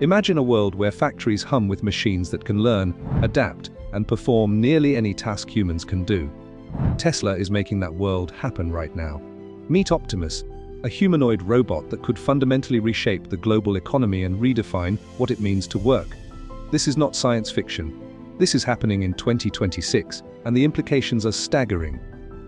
Imagine a world where factories hum with machines that can learn, adapt, and perform nearly any task humans can do. Tesla is making that world happen right now. Meet Optimus, a humanoid robot that could fundamentally reshape the global economy and redefine what it means to work. This is not science fiction. This is happening in 2026, and the implications are staggering.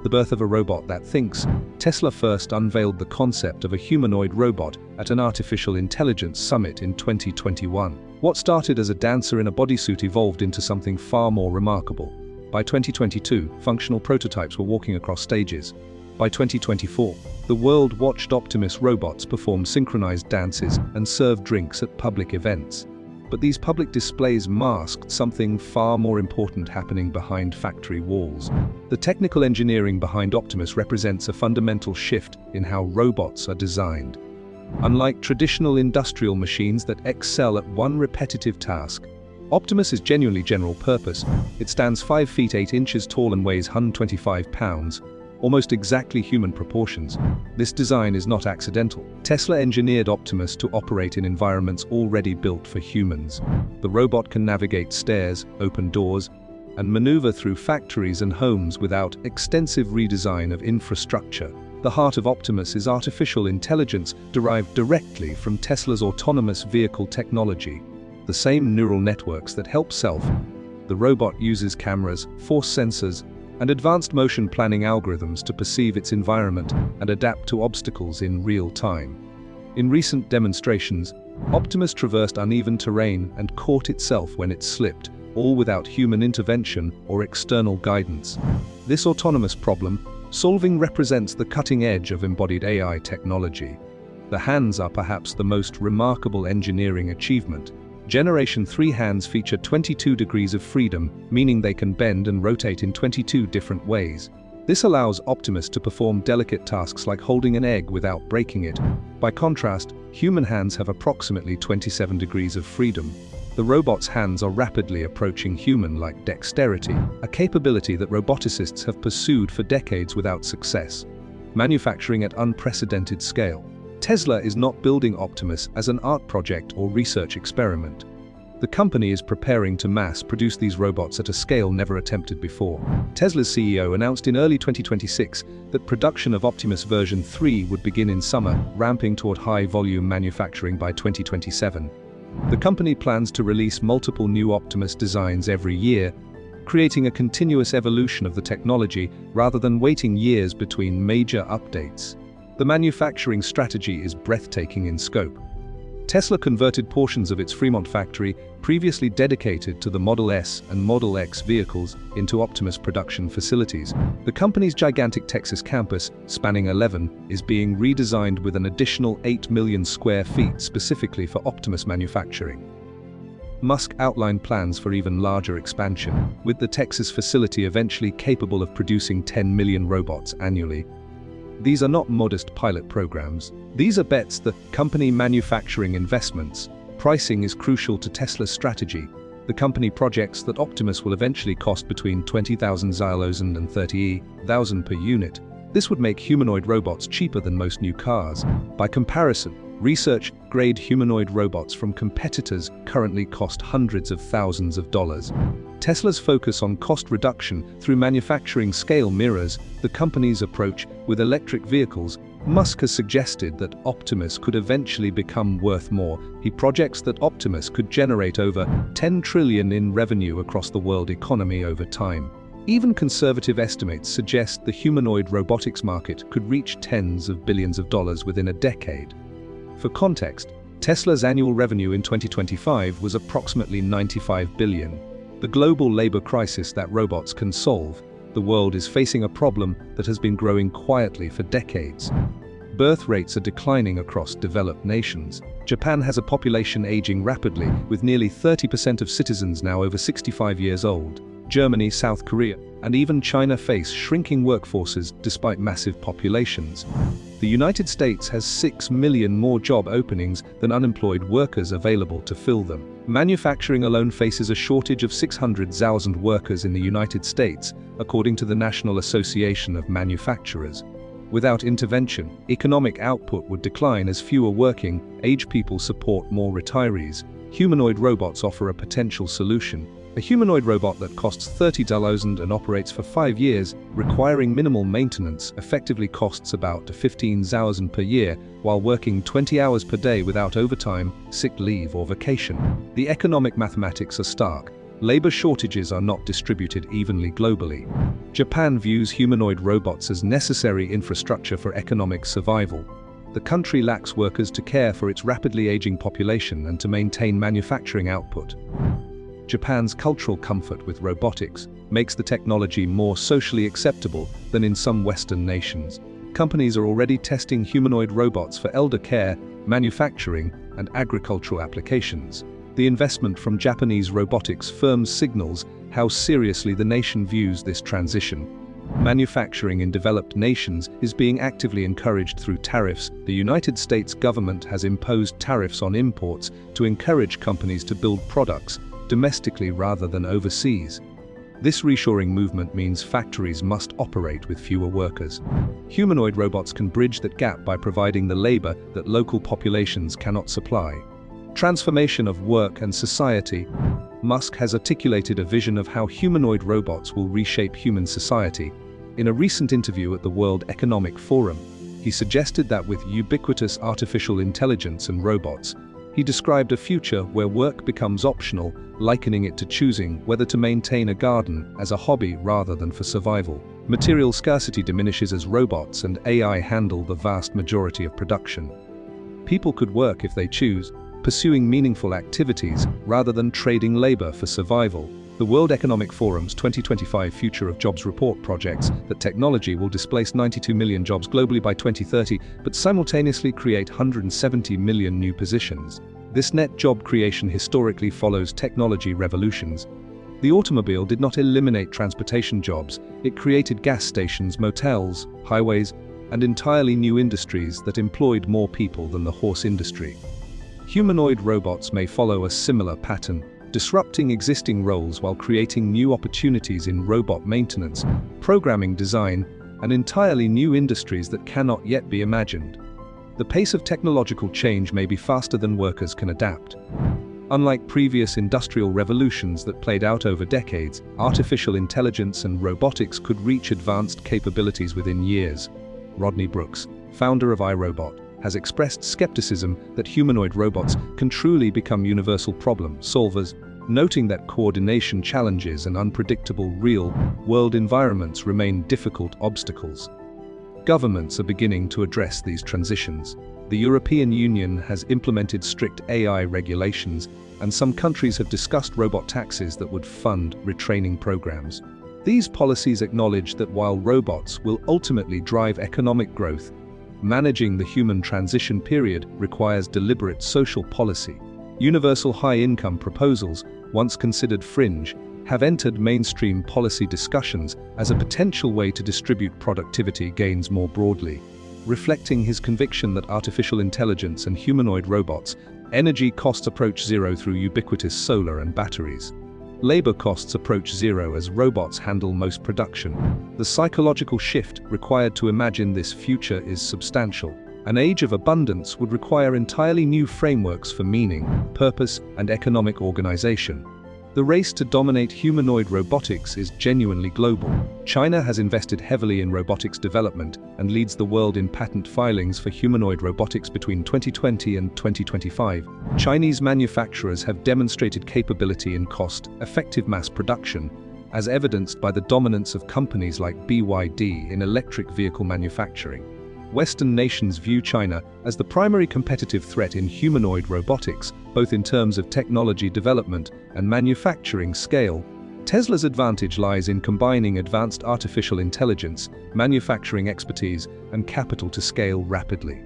The birth of a robot that thinks. Tesla first unveiled the concept of a humanoid robot at an artificial intelligence summit in 2021. What started as a dancer in a bodysuit evolved into something far more remarkable. By 2022, functional prototypes were walking across stages. By 2024, the world watched Optimus robots perform synchronized dances and serve drinks at public events. But these public displays masked something far more important happening behind factory walls. The technical engineering behind Optimus represents a fundamental shift in how robots are designed. Unlike traditional industrial machines that excel at one repetitive task, Optimus is genuinely general purpose. It stands 5 feet 8 inches tall and weighs 125 pounds, almost exactly human proportions. This design is not accidental. Tesla engineered Optimus to operate in environments already built for humans. The robot can navigate stairs, open doors, and maneuver through factories and homes without extensive redesign of infrastructure. The heart of Optimus is artificial intelligence derived directly from Tesla's autonomous vehicle technology. The same neural networks that help self. The robot uses cameras, force sensors, and advanced motion planning algorithms to perceive its environment and adapt to obstacles in real time. In recent demonstrations, Optimus traversed uneven terrain and caught itself when it slipped, all without human intervention or external guidance. This autonomous problem-solving represents the cutting edge of embodied AI technology. The hands are perhaps the most remarkable engineering achievement. Generation 3 hands feature 22 degrees of freedom, meaning they can bend and rotate in 22 different ways. This allows Optimus to perform delicate tasks like holding an egg without breaking it. By contrast, human hands have approximately 27 degrees of freedom. The robot's hands are rapidly approaching human-like dexterity, a capability that roboticists have pursued for decades without success. Manufacturing at unprecedented scale. Tesla is not building Optimus as an art project or research experiment. The company is preparing to mass-produce these robots at a scale never attempted before. Tesla's CEO announced in early 2026 that production of Optimus version 3 would begin in summer, ramping toward high-volume manufacturing by 2027. The company plans to release multiple new Optimus designs every year, creating a continuous evolution of the technology rather than waiting years between major updates. The manufacturing strategy is breathtaking in scope. Tesla converted portions of its Fremont factory, previously dedicated to the Model S and Model X vehicles, into Optimus production facilities. The company's gigantic Texas campus, spanning 11, is being redesigned with an additional 8 million square feet specifically for Optimus manufacturing. Musk outlined plans for even larger expansion, with the Texas facility eventually capable of producing 10 million robots annually. These are not modest pilot programs. These are bets the company manufacturing investments. Pricing is crucial to Tesla's strategy. The company projects that Optimus will eventually cost between $20,000 and $30,000 per unit. This would make humanoid robots cheaper than most new cars. By comparison, research-grade humanoid robots from competitors currently cost hundreds of thousands of dollars. Tesla's focus on cost reduction through manufacturing scale mirrors the company's approach with electric vehicles. Musk has suggested that Optimus could eventually become worth more. He projects that Optimus could generate over $10 trillion in revenue across the world economy over time. Even conservative estimates suggest the humanoid robotics market could reach tens of billions of dollars within a decade. For context, Tesla's annual revenue in 2025 was approximately $95 billion. The global labor crisis that robots can solve. The world is facing a problem that has been growing quietly for decades. Birth rates are declining across developed nations. Japan has a population aging rapidly, with nearly 30% of citizens now over 65 years old. Germany, South Korea, and even China face shrinking workforces despite massive populations. The United States has 6 million more job openings than unemployed workers available to fill them. Manufacturing alone faces a shortage of 600,000 workers in the United States, according to the National Association of Manufacturers. Without intervention, economic output would decline as fewer working-age people support more retirees. Humanoid robots offer a potential solution. A humanoid robot that costs $30,000 and operates for 5 years, requiring minimal maintenance, effectively costs about $15,000 per year, while working 20 hours per day without overtime, sick leave or vacation. The economic mathematics are stark. Labor shortages are not distributed evenly globally. Japan views humanoid robots as necessary infrastructure for economic survival. The country lacks workers to care for its rapidly aging population and to maintain manufacturing output. Japan's cultural comfort with robotics makes the technology more socially acceptable than in some Western nations. Companies are already testing humanoid robots for elder care, manufacturing, and agricultural applications. The investment from Japanese robotics firms signals how seriously the nation views this transition. Manufacturing in developed nations is being actively encouraged through tariffs. The United States government has imposed tariffs on imports to encourage companies to build products domestically rather than overseas. This reshoring movement means factories must operate with fewer workers. Humanoid robots can bridge that gap by providing the labor that local populations cannot supply. Transformation of work and society. Musk has articulated a vision of how humanoid robots will reshape human society. In a recent interview at the World Economic Forum, he suggested that with ubiquitous artificial intelligence and robots, he described a future where work becomes optional, likening it to choosing whether to maintain a garden as a hobby rather than for survival. Material scarcity diminishes as robots and AI handle the vast majority of production. People could work if they choose, pursuing meaningful activities rather than trading labor for survival. The World Economic Forum's 2025 Future of Jobs report projects that technology will displace 92 million jobs globally by 2030, but simultaneously create 170 million new positions. This net job creation historically follows technology revolutions. The automobile did not eliminate transportation jobs, it created gas stations, motels, highways, and entirely new industries that employed more people than the horse industry. Humanoid robots may follow a similar pattern, disrupting existing roles while creating new opportunities in robot maintenance, programming design, and entirely new industries that cannot yet be imagined. The pace of technological change may be faster than workers can adapt. Unlike previous industrial revolutions that played out over decades, artificial intelligence and robotics could reach advanced capabilities within years. Rodney Brooks, founder of iRobot, has expressed skepticism that humanoid robots can truly become universal problem solvers, noting that coordination challenges and unpredictable real-world environments remain difficult obstacles. Governments are beginning to address these transitions. The European Union has implemented strict AI regulations, and some countries have discussed robot taxes that would fund retraining programs. These policies acknowledge that while robots will ultimately drive economic growth, managing the human transition period requires deliberate social policy. Universal high-income proposals, once considered fringe, have entered mainstream policy discussions as a potential way to distribute productivity gains more broadly. Reflecting his conviction that artificial intelligence and humanoid robots, energy costs approach zero through ubiquitous solar and batteries. Labor costs approach zero as robots handle most production. The psychological shift required to imagine this future is substantial. An age of abundance would require entirely new frameworks for meaning, purpose, and economic organization. The race to dominate humanoid robotics is genuinely global. China has invested heavily in robotics development and leads the world in patent filings for humanoid robotics between 2020 and 2025. Chinese manufacturers have demonstrated capability in cost-effective mass production, as evidenced by the dominance of companies like BYD in electric vehicle manufacturing. Western nations view China as the primary competitive threat in humanoid robotics, both in terms of technology development and manufacturing scale. Tesla's advantage lies in combining advanced artificial intelligence, manufacturing expertise, and capital to scale rapidly.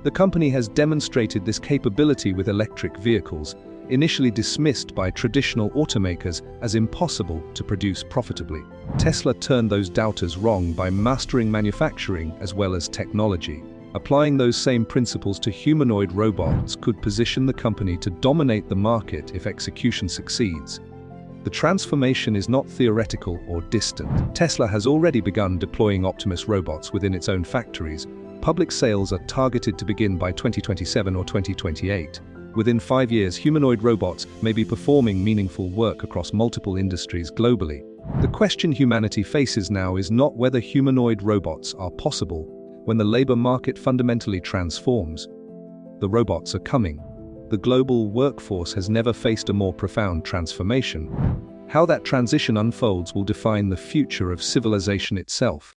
The company has demonstrated this capability with electric vehicles, initially dismissed by traditional automakers as impossible to produce profitably. Tesla turned those doubters wrong by mastering manufacturing as well as technology. Applying those same principles to humanoid robots could position the company to dominate the market if execution succeeds. The transformation is not theoretical or distant. Tesla has already begun deploying Optimus robots within its own factories. Public sales are targeted to begin by 2027 or 2028. Within 5 years, humanoid robots may be performing meaningful work across multiple industries globally. The question humanity faces now is not whether humanoid robots are possible. When the labor market fundamentally transforms, the robots are coming. The global workforce has never faced a more profound transformation. How that transition unfolds will define the future of civilization itself.